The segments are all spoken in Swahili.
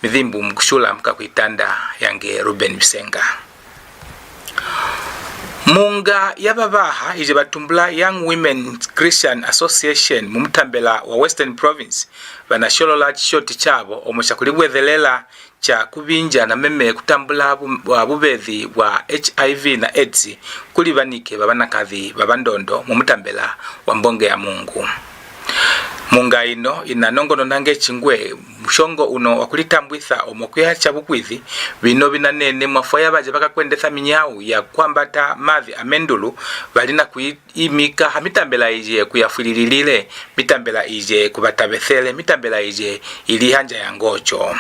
Mithzimbu mkushula mkakuitanda yange Ruben Bisenga. Munga yababaha ije batumbula Young Women Christian Association mumutambela wa Western Province banasholola chishoti chabo omosha kulibwethelela cha kubinja na meme kutambula bubedhi wa HIV na AIDS kuli banike babanakazi babandondo mumutambela wa mbonge ya Mungu. Munga ino inanongono nange chingwe mushongo uno wakulitambwitha omokweha chabukwithi bino binanene mwafaya baje bakakwendetha minyau ya kwambata madhi amendulu balina kuimika hamitambela ije kuyafulililile mitambela ije kubatabethele mitambela ije ili hanja ya ngocho.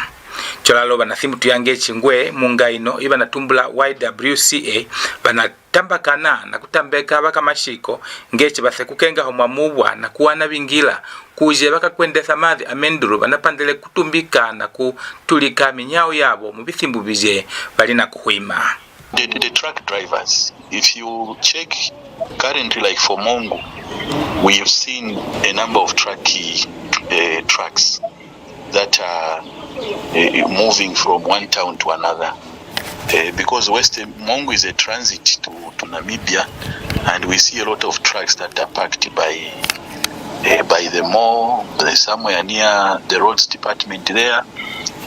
Cholalo banathimu tuyange chingwe munga ino iba natumbula YWCA banatambakana na kutambeka baka mashiko ngeche base kukenga homamubwa na kuwana bingila kuje bakakwendetha madhi amendulu banapandele kutumbika na kutulika minyao yabo mubithimbu bije balina kuhwima. The truck drivers, if you check currently, like for MUNGU, we have seen a number of trucks that are moving from one town to another, because MUNGU is a transit to Namibia, and we see a lot of trucks that are parked by the mall, somewhere near the roads department there.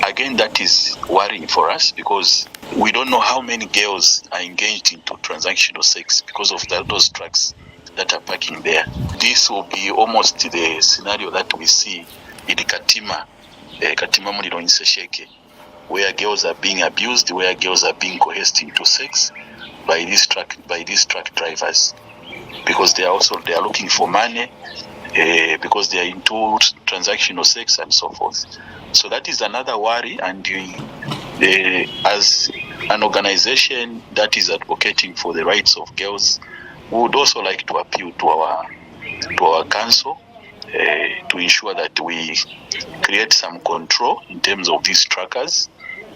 Again, that is worrying for us because we don't know how many girls are engaged into transactional sex because of those trucks that are parking there. This will be almost the scenario that we see in Katima Muliro in Sesheke, where girls are being abused, where girls are being coerced into sex by these truck drivers, because they are looking for money, because they are into transactional sex and so forth. So that is another worry, and as an organization that is advocating for the rights of girls, we would also like to appeal to our council to ensure that we create some control in terms of these truckers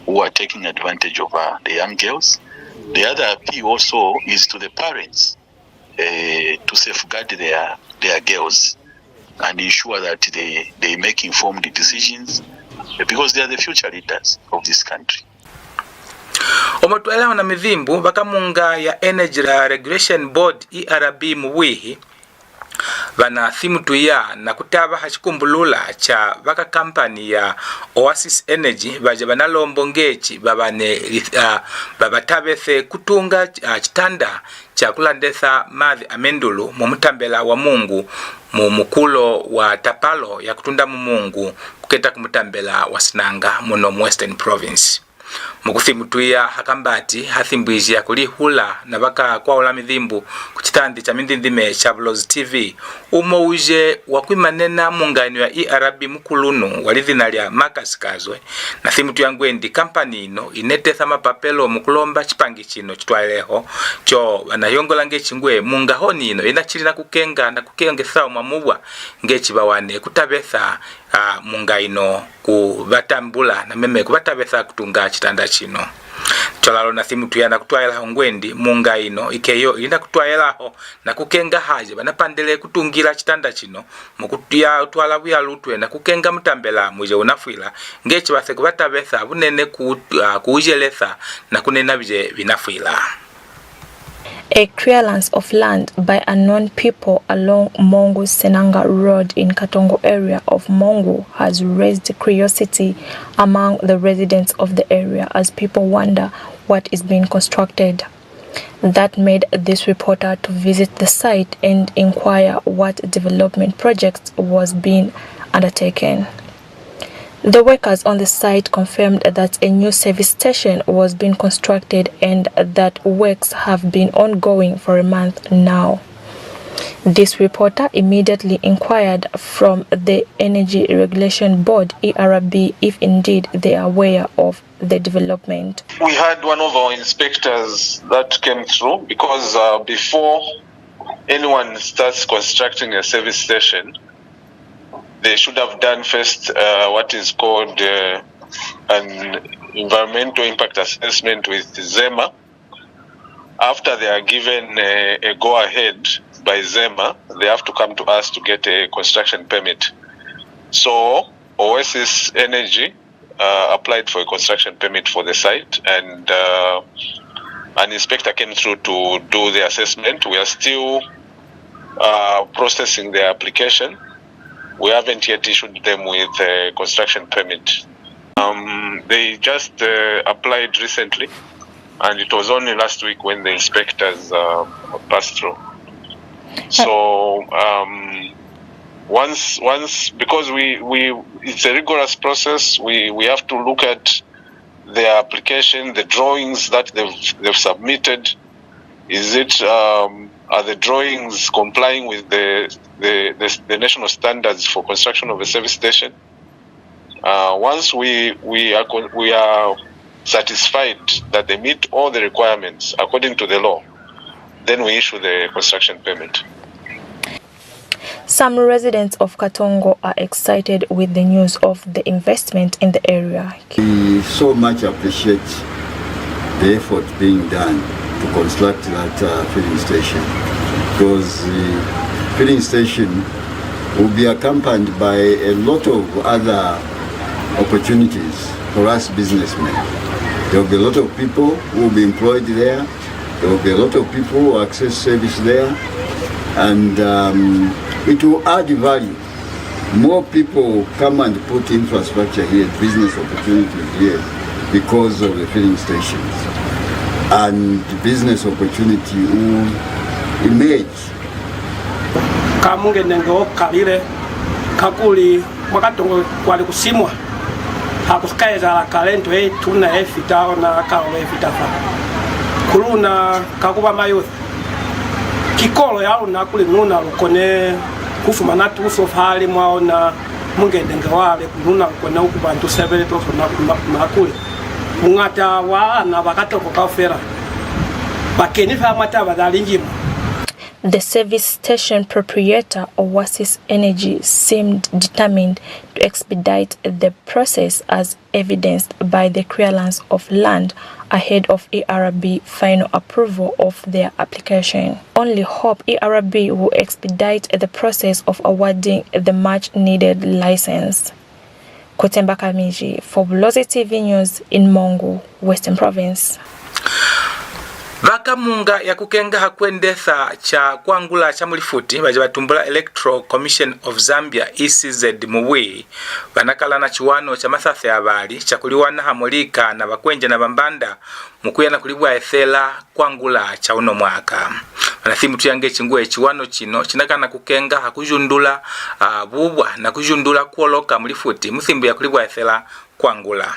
who are taking advantage of the young girls. The other appeal also is to the parents to safeguard their girls and ensure that they make informed decisions, because they are the future leaders of this country. Omotwela na Mithzimbu bakamunga ya Energy Regulation Board ERB muwihi banathimu tuya na kutaba hachikumbulula cha baka kampani ya OASIS Energy baje banalombo ngechi babatabethe kutunga chitanda cha kulandetha madhi amendulu mumutambela wa Mungu mu mukulo wa tapalo ya kutunda mu Mungu kuketa kumutambela wa Sinanga muno Western Province. Mukuthimu tuya hakambati hathimbwiji ya kulihula na baka kwa ula Mithzimbu kuchitandi cha mindindime cha Bulozi TV umo uje wakwimanena munganyo ya ERB mukulunu walidhina lya makasikazwe na thimu tuyangwendi kampani ino inetetha mapapelo mukulomba chipangi chino chitwaleho cho banayongola ngechingwe munga honi ino inachilina kukenga na kukengetha umamubwa ngechibawane kutabetha munga ino kubatambula na meme kubatabetha kutunga chitanda chino. Cholalo na thimu tuyana kutwaela hongwendi munga ino ikeyo ina kutwaelaho na kukenga haje banapandele kutungira chitanda chino mukutia utwala buya lutwe na kukenga mutambela muje unafwila ngechi base kubatabetha bunene kuujeletha na kunena bije binafwila. A clearance of land by unknown people along MUNGU Senanga Road in Katongo area of MUNGU has raised curiosity among the residents of the area as people wonder what is being constructed. That made this reporter to visit the site and inquire what development projects was being undertaken. The workers on the site confirmed that a new service station was being constructed and that works have been ongoing for a month now. This reporter immediately inquired from the Energy Regulation Board ERB if indeed they are aware of the development. We had one of our inspectors that came through because before anyone starts constructing a service station, they should have done first what is called an environmental impact assessment with ZEMA. After they are given a go-ahead by ZEMA, they have to come to us to get a construction permit. So OASIS Energy applied for a construction permit for the site, and an inspector came through to do the assessment. We are still processing the application. We haven't yet issued them with a construction permit. They just applied recently, and it was only last week when the inspectors passed through. So once because it's a rigorous process, we have to look at their application, the drawings that they've submitted. Is it are the drawings complying with the national standards for construction of a service station? Once we are satisfied that they meet all the requirements according to the law, then we issue the construction permit. Some residents of Katongo are excited with the news of the investment in the area. We so much appreciate the effort being done to construct that filling station, because the filling station will be accompanied by a lot of other opportunities for us businessmen. There will be a lot of people who will be employed there. There will be a lot of people who access service there, and it will add value. More people come and put infrastructure here, business opportunities here, because of the filling stations, and business opportunity will emerge. Kamungenengo kalile kakuli mwakatongo kwali kusimwa hakusikaiza la kalento tuna efitao na kaolo efitafa kuluna kakuba mayuthi kikolo yalo nakuli nuna lukone kufuma natuso fali mwaona mungendenga wale kununa lukone ukubantu sebele toso nakuli mungata wana bakatoko kafera bakeni fa mata badalinjima. The service station proprietor, OASIS Energy, seemed determined to expedite the process, as evidenced by the clearance of land ahead of ERB final approval of their application. Only hope ERB will expedite the process of awarding the much-needed license. KUTUMGA Kamiji for Bulozi TV News in MUNGU, Western Province. VAKA munga ya KUKENGA hakuendesa cha kwangula cha mulifuti vaje batumbula Electoral Commission of Zambia ECZ muwi vanakala na chiwano cha masafe abali cha kuliwana hamulika na bakwenja na bambanda mukuya na kulibwa ethela kwangula cha uno mwaka. Vanathimu tuyange chingue chiwano chino chinakana KUKENGA hakujundula bubwa na kujundula kuoloka mulifuti muthimbu ya kulibwa ethela kwangula.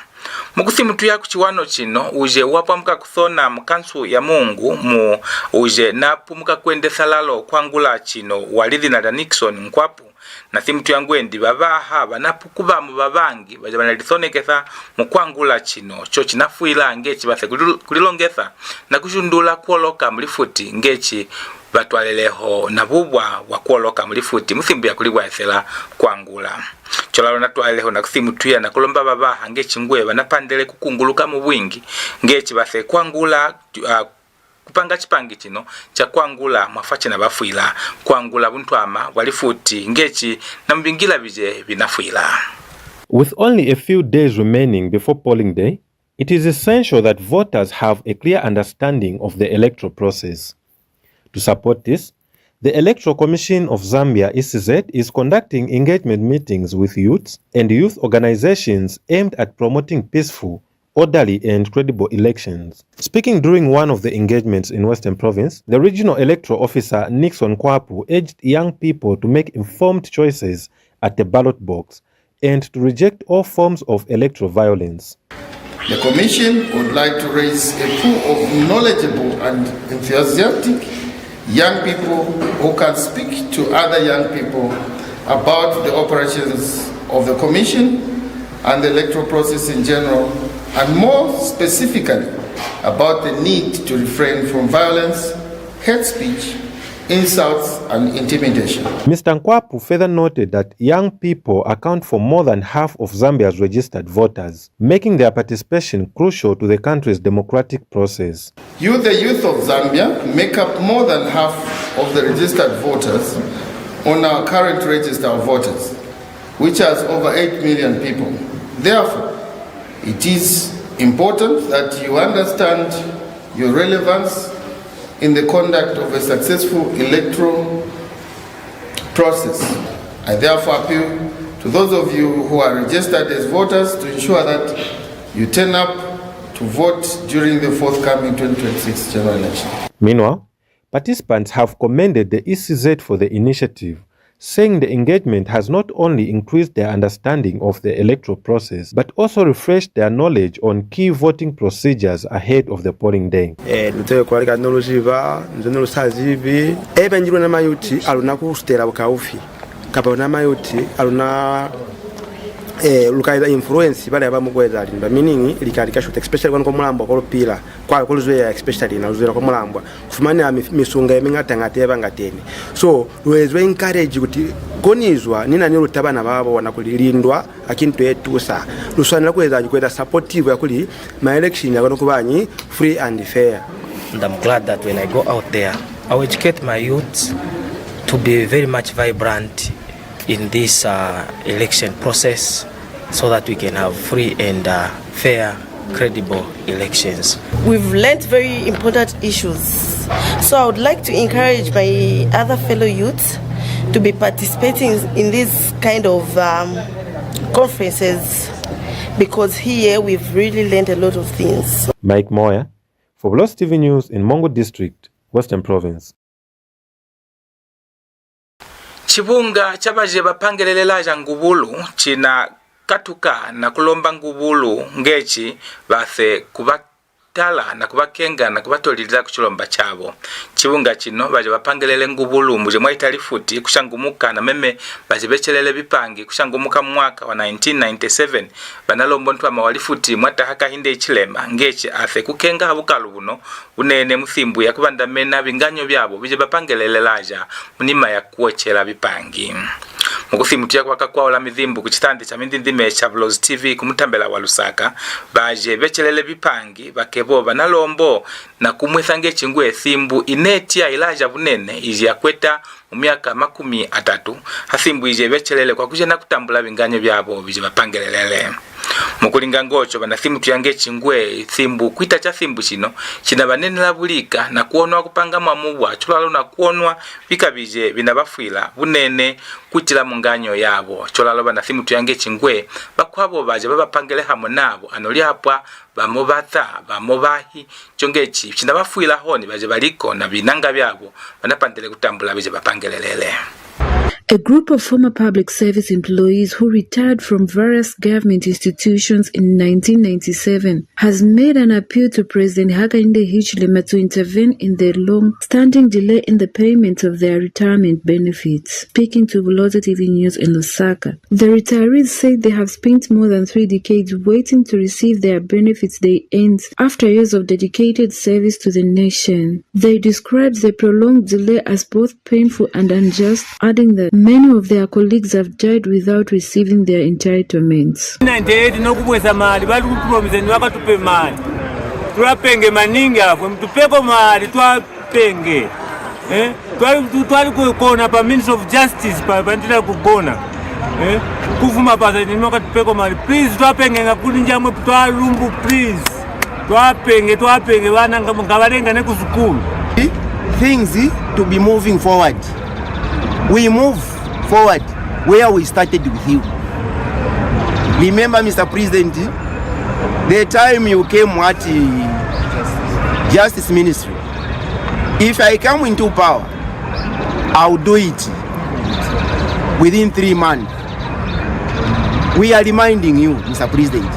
Mukuthimu tuya kuchiwano chino uje wapa muka kuthona mkansu ya Mungu mu uje napu muka kuendesa lalo kwangula chino walithi na Nixon nkwapu na thimu tuyangwendi babaha banapu kuba mu babangi baje banalithoneketha mukwangula chino cho chinafuila ngechi base kulilongetha na kujundula kuoloka mulifuti ngechi batwaleleho na bubwa wa kuoloka mulifuti muthimbu ya kulibwa ethela kwangula. Cholalo natwaleho na kuthimu tuya na kulomba babaha ngechi ngwe banapandele kukunguluka mu bwingi ngechi base kwangula kupanga chipangi chino cha kwangula mwafache na bafuila kwangula buntwama walifuti ngechi na mbingila bije binafuila. With only a few days remaining before polling day, it is essential that voters have a clear understanding of the electoral process. To support this, the Electoral Commission of Zambia ECZ is conducting engagement meetings with youths and youth organizations aimed at promoting peaceful, orderly and credible elections. Speaking during one of the engagements in Western Province, the Regional Electoral Officer Nixon Kwapu urged young people to make informed choices at the ballot box and to reject all forms of electoral violence. The Commission would like to raise a pool of knowledgeable and enthusiastic young people who can speak to other young people about the operations of the Commission and the electoral process in general, and more specifically about the need to refrain from violence, hate speech, insults and intimidation. Mr. Nkwapu further noted that young people account for more than half of Zambia's registered voters, making their participation crucial to the country's democratic process. The youth of Zambia make up more than half of the registered voters on our current register of voters, which has over 8 million people. Therefore, It is important that you understand your relevance in the conduct of a successful electoral process. I therefore appeal to those of you who are registered as voters to ensure that you turn up to vote during the forthcoming 2026 general election. Meanwhile, participants have commended the ECZ for the initiative, saying the engagement has not only increased their understanding of the electoral process, but also refreshed their knowledge on key voting procedures ahead of the polling day. Lukaida influence bale abamukweza alimba meaning likalika shoot especially kwa mulambo kwa pila kwa kuluzwe especially na luzwe kwa mulambo kufumana misunga yemingata ngateba ngateni so lwezwe encourage kuti konizwa nina nyo lutabana babo wanakulilindwa akintu yetusa luswanira kweza supportive yakuli my election yakona kubanyi free and fair. And I'm glad that when I go out there I will educate my youth to be very much vibrant in this election process so that we can have free and fair, credible elections. We've learned very important issues. So I would like to encourage my other fellow youths to be participating in this kind of conferences because here we've really learned a lot of things. Mike Moya for Bulozi TV News in Mungu District, Western Province. Chibunga chabaje bapangelelelaja ngubulu china katuka na kulomba ngubulu ngechi base kubatala na kubakenga na kubatoliriza kuchilomba chabo. Chibunga chino baje bapangelele ngubulu muje mwaitali futi kushangumuka na meme baje bechelele vipangi kushangumuka mwaka wa 1997 banalombo ntwa mawalifuti mwata haka hinde ichilema ngechi afe kukenga habukalu buno unene Mithzimbu ya kubandamena binganyo byabo bije bapangelelelaja munima ya kuochela vipangi. Mukusimutia kwa kakwa la Mithzimbu kuchitande cha mindindime cha Bulozi TV kumutambela wa Lusaka baje bechelele vipangi bakebo banalombo na kumwethange chingwe Thimbu inetia ilaja bunene iji ya kweta mu myaka 30 Hathimbu ije bechelele kwa kujena kutambula binganyo byabo bije bapangelelele. Mukulinga ngocho banathimu tuyange chingwe Thimbu kwita cha Thimbu chino china banene labulika na kuonwa kupanga mamubwa chulalo na kuonwa bikabije binabafwila bunene kutila munganyo yabo chulalo banathimu tuyange chingwe bakwabo baje babapangele hamo nabo anoli hapwa bamobatha bamobahi chongechi chinabafwila honi baje baliko na binanga byabo banapandele kutambula bije bapangelelele. A group of former public service employees who retired from various government institutions in 1997 has made an appeal to President Hakainde Hichilema to intervene in the long-standing delay in the payment of their retirement benefits. Speaking to Bulozi TV News in Lusaka, the retirees said they have spent more than 3 decades waiting to receive their benefits they earned after years of dedicated service to the nation. They described the prolonged delay as both painful and unjust, adding that many of their colleagues have died without receiving their entitlements. 98 nokubweza mali bali kupromise ni wakatupe mali twapenge maninga afu mtupeko mali twapenge twali kuona pa Ministry of Justice pa bandira kugona kuvuma paza ni wakatupeko mali please twapenge ngakuli njamwe twalumbu please twapenge bana ngabalenga ne kusukulu things to be moving forward. We move forward where we started with you. Remember, Mr. President, the time you came at Justice Ministry. If I come into power, I'll do it within 3 months. We are reminding you, Mr. President.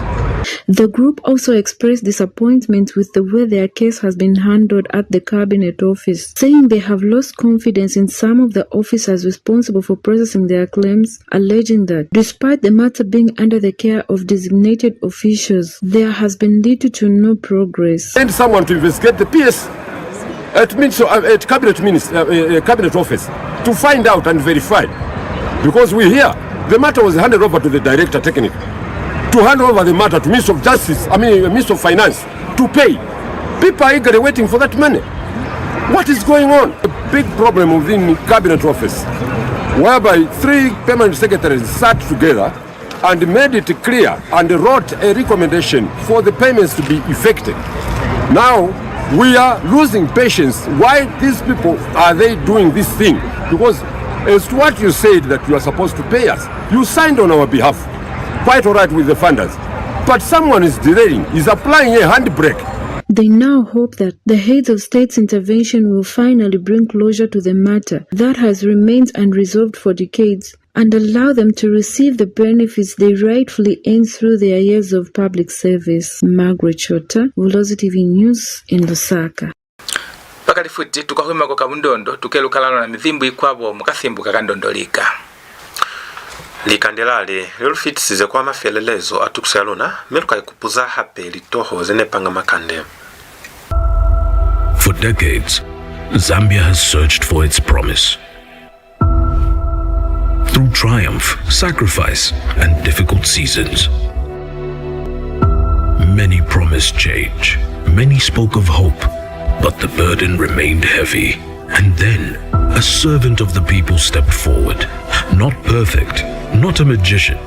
The group also expressed disappointment with the way their case has been handled at the Cabinet Office, saying they have lost confidence in some of the officers responsible for processing their claims, alleging that despite the matter being under the care of designated officials, there has been little to no progress. And someone to investigate the PS at Cabinet Office to find out and verify, because we hear the matter was handed over to the Director Technical to hand over the matter to Minister of Justice, Minister of Finance, to pay. People are eagerly waiting for that money. What is going on? A big problem within the Cabinet Office, whereby 3 permanent secretaries sat together and made it clear and wrote a recommendation for the payments to be effected. Now we are losing patience. Why these people are they doing this thing? Because as to what you said that you are supposed to pay us, you signed on our behalf. Quite all right with the funders. But someone is delaying, is applying a handbrake. They now hope that the heads of state's intervention will finally bring closure to the matter that has remained unresolved for decades and allow them to receive the benefits they rightfully earn through their years of public service. Margaret Chota, Bulozi TV News in Lusaka. Pakali futi tukahuma kwa kabundondo tukelukalano na mithimbu ikwabo mukathimbu kakandondolika. Likandelale lulufitisize kwa mafelelezo atukusalona meluka ikupuza hape litoho zenepanga makande. For decades, Zambia has searched for its promise. Through triumph, sacrifice, and difficult seasons. Many promised change. Many spoke of hope, but the burden remained heavy. And then, a servant of the people stepped forward. Not perfect, not a magician,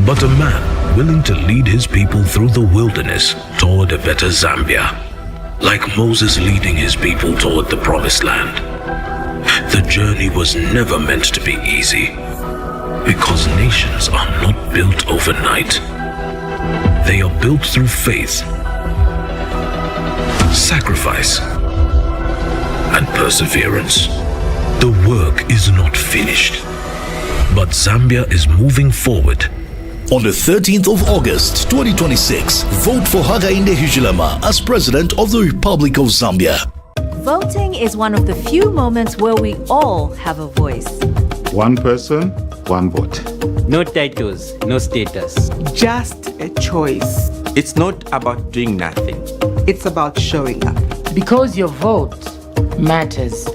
but a man willing to lead his people through the wilderness toward a better Zambia. Like Moses leading his people toward the promised land. The journey was never meant to be easy, because nations are not built overnight. They are built through faith, sacrifice, and perseverance. The work is not finished, but Zambia is moving forward. On the 13th of August 2026, vote for Hakainde Hichilema as President of the Republic of Zambia. Voting is one of the few moments where we all have a voice. One person, one vote. No titles, no status. Just a choice. It's not about doing nothing. It's about showing up. Because your vote matters.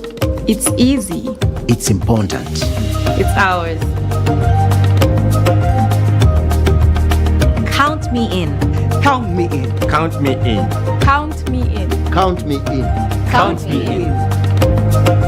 It's easy. It's important. It's ours. Count me in. Count me in. Count me in. Count me in. Count me in. Count me in.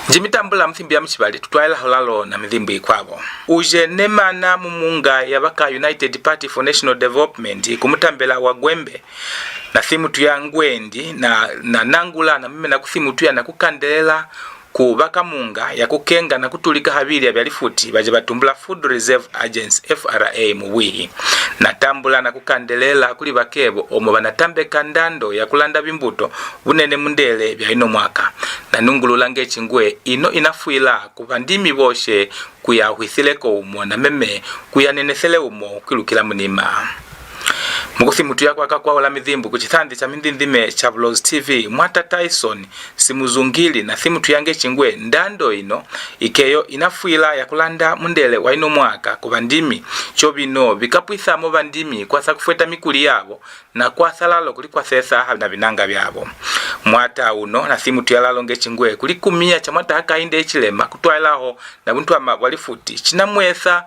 Jimitambula mthimbi ya mchibali tutwaila holalo na mithimbu ikwabo. Uje nemana mumunga ya VAKA United Party for National Development kumutambela wa Gwembe na thimu tuya ngwendi na nangula na mime na kuthimu tuya na kukandelela ku VAKA munga ya KUKENGA na kutulika habili ya byalifuti baje batumbula Food Reserve Agency FRA muwihi na tambula na kukandelela kuli bakebo omo banatambeka ndando ya kulanda bimbuto bunene mundele bya ino mwaka na nungulula ngechingwe ino inafuila kubandimi boshe kuyahwithileko umo na meme kuyanenethele umo kwilukila munima. Mukuthi mutu yako akakwa wala mithimbu kuchithandi cha mindindime cha Bulozi TV Mwata Tyson simuzungili na thimu tuyange chingwe ndando ino ikeyo inafuila ya kulanda mundele wa ino mwaka kubandimi chobino bikapwitha mo bandimi kwa sakufeta mikuli yabo na kwa thalalo kuli kwa thetha na binanga byabo. Mwata uno na thimu tuyalalo nge chingwe kuli kumia cha Mwata Hakainde Hichilema kutwailaho na buntu ama walifuti chinamwetha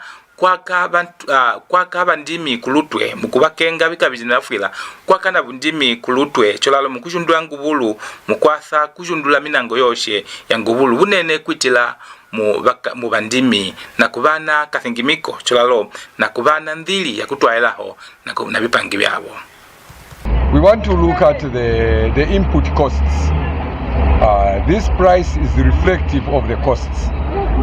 kwaka bandimi kulutwe mukubakenga bikabijinafuila kwaka na bundimi kulutwe cholalo mukujundula ngubulu mukwatha kujundula minango yoshe ya ngubulu bunene kwitila mu bandimi na kubana kathingimiko cholalo na kubana ndili ya kutwaelaho na vipangi byabo. We want to look at the input costs. This price is reflective of the costs,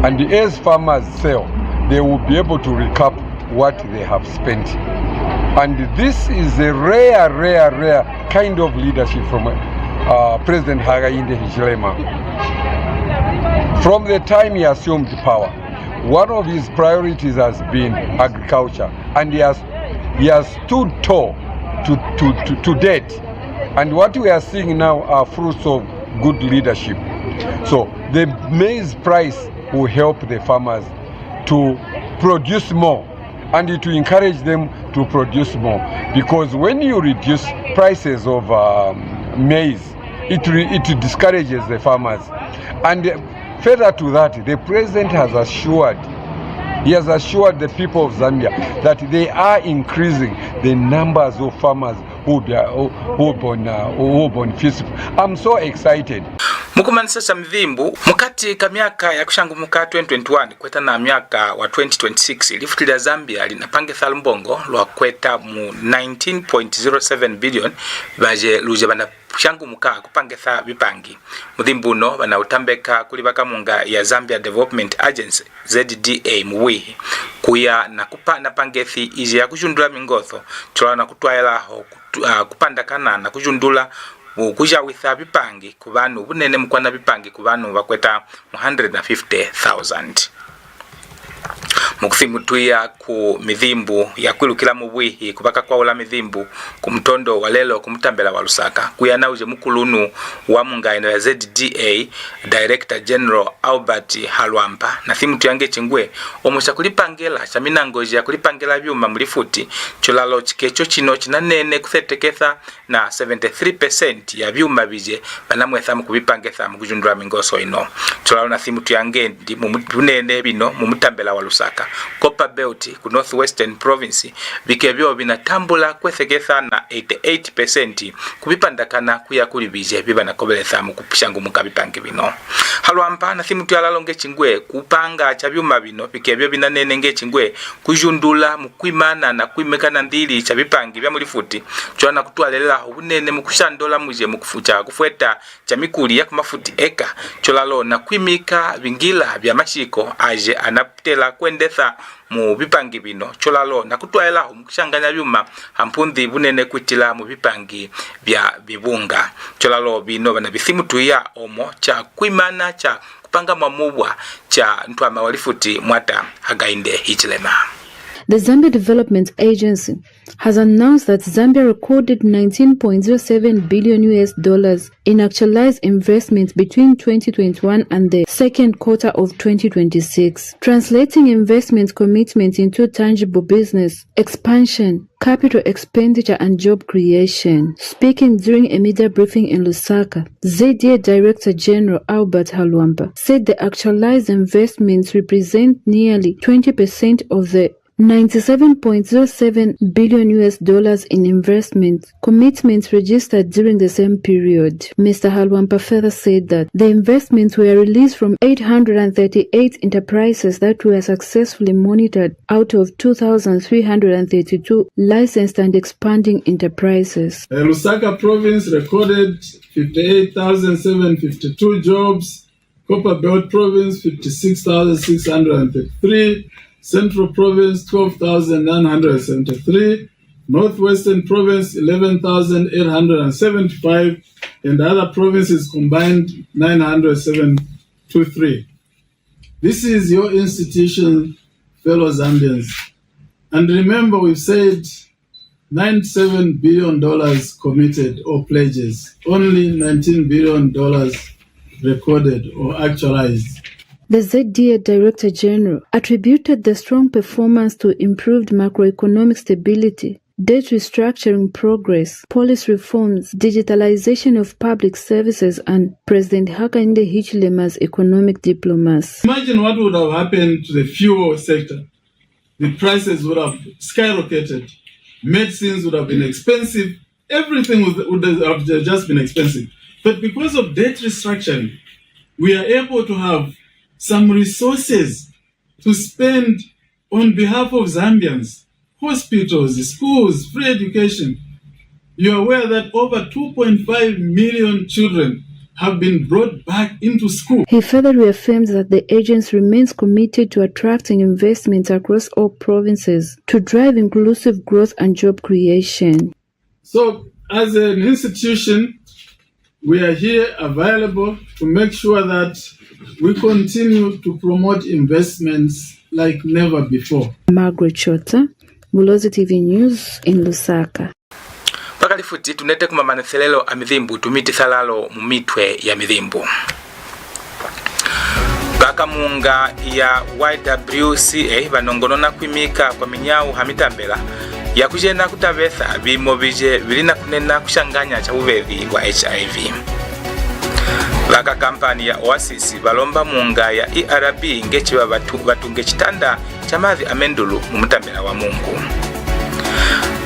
and as farmers sell, they will be able to recoup what they have spent. And this is a rare kind of leadership from President Hakainde Hichilema. From the time he assumed power, one of his priorities has been agriculture, and he has stood tall to date. And what we are seeing now are fruits of good leadership. So the maize price will help the farmers to produce more and to encourage them to produce more, because when you reduce prices of maize, it discourages the farmers. And further to that, the president has assured the people of Zambia that they are increasing the numbers of farmers who born feasible. I'm so excited. Mukumanisa sa Mithzimbu mukati ka miaka ya kushangumuka 2021 kweta na miaka wa 2026 lifutila Zambia linapangitha lumbongo lwa kweta mu 19.07 billion VAJE luje bana kushangumuka kupangitha vipangi. Mithzimbu uno bana utambeka kuli VAKA ya Zambia Development Agency ZDA muwihi kuya na kupana pangethi ije ya kujundula mingotho chola na kutwaelaho kupandakana na kujundula kujawitha vipangi ku bantu bunene mukwana vipangi ku bantu bakweta 150,000. Mukufimutuya ku Mithzimbu ya kwilukila mu bwihi kubaka kwaula Mithzimbu ku mtondo wa lelo kumutambela wa Lusaka kuyana uje mukulunu wa mungaino ya ZDA Director General Albert Halwamba na thimutu yange chingwe omusha kulipangela chaminangoji ya kulipangela byuma mulifuti cholalo chikecho chino chinanene kutheteketha na 73% ya byuma bije banamwetha mukubipangeza mukujundura mingoso ino cholalo na thimutu yange ndi munene bino mumutambela wa Lusaka Copper Belt ku Northwestern Province bikebyo binatambula kwetheketha na 88% kubipandakana kuya kuli bije biba nakobeletha mukupishangu mukabipange bino. Halwamba na thimutu yalalonge chingwe kupanga cha byuma bino bikebyo binanene nge chingwe kujundula mukwimana na kwimekana ndili cha bipangi bya mulifuti chwana kutwalela ubunene mukushandola muje mukufucha kufweta cha mikuli ya kumafuti eka cholalo na kwimika bingila bya mashiko aje anaptela kwendetha mu bipangi bino cholalo na kutwaela mukushanganya byuma hampundi bunene kwitila mu bipangi bya bibunga cholalo bino bana bithimutu ya omo cha kwimana cha kupanga mamubwa cha ntwama walifuti mwata Hakainde Hichilema. The Zambia Development Agency has announced that Zambia recorded $19.07 billion in actualized investments between 2021 and the second quarter of 2026, translating investment commitments into tangible business expansion, capital expenditure and job creation. Speaking during a media briefing in Lusaka, ZDA Director General Albert Halwamba said the actualized investments represent nearly 20% of the $97.07 billion in investment commitments registered during the same period. Mr. Halwamba further said that the investments were released from 838 enterprises that were successfully monitored out of 2,332 licensed and expanding enterprises. Lusaka province recorded 58,752 jobs, Copper Belt province 56,633, Central Province 12,973, Northwestern Province 11,875, and other provinces combined 973. This is your institution, fellow Zambians. And remember, we've said $97 billion committed or pledges, only $19 billion recorded or actualized. The ZDA Director General attributed the strong performance to improved macroeconomic stability, debt restructuring progress, policy reforms, digitalization of public services, and President Hakainde Hichilema's economic diplomacy. Imagine what would have happened to the fuel sector. The prices would have skyrocketed. Medicines would have been expensive. Everything would have just been expensive. But because of debt restructuring, we are able to have some resources to spend on behalf of Zambians, hospitals, schools, free education. You are aware that over 2.5 million children have been brought back into school. He further reaffirms that the agency remains committed to attracting investments across all provinces to drive inclusive growth and job creation. So, as an institution, we are here available to make sure that we continue to promote investments like never before. Margaret Chota, Bulozi TV News in Lusaka. Pakali futi tunete kumamanethelelo a Mithzimbu tumiti salalo mu mitwe ya Mithzimbu. VAKA munga ya YWCA vanongonona kwimika kwa minyau hamitambela ya kujena kutabetha bimo bije bilina kunena kushanganya cha ubedhi wa HIV. VAKA kampani ya OASIS VALOMBA munga ya ERB ngechiwa batunge CITANDA cha MATHZI amendulu mu mutambela wa Mungu.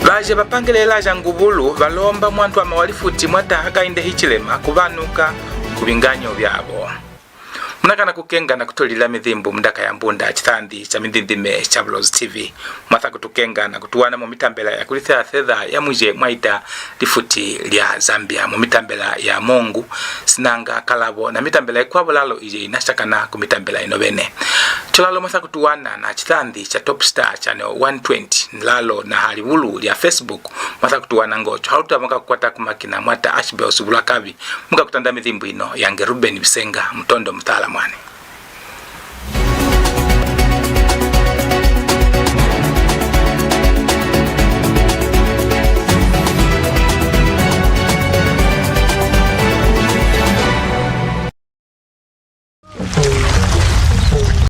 VAJE bapangelela jangubulu valomba mwantu amawalifuti mwata hakainde hichilema kubanuka kubinganyo byabo. Munakana kukenga na kutolila Mithzimbu mundaka ya Mbunda chithandi cha mindindime cha Bulozi TV. Mwatha kutukenga na kutuwana mu mitambela ya kulithea thedha ya muje mwaita lifuti lya Zambia mu mitambela ya Mungu, Sinanga, Kalabo na mitambela ikwabo lalo ije inashakana ku mitambela inobene. Cholalo mwatha kutuwana na chithandi cha TopStar channel 120 lalo na halibulu lya Facebook mwatha kutuwana ngocho. Haluta mwaka kukwata kumakina mwata Ashbel Subulakabi mwaka kutanda Mithzimbu ino yange Ruben Bisenga mtondo mtala mwane.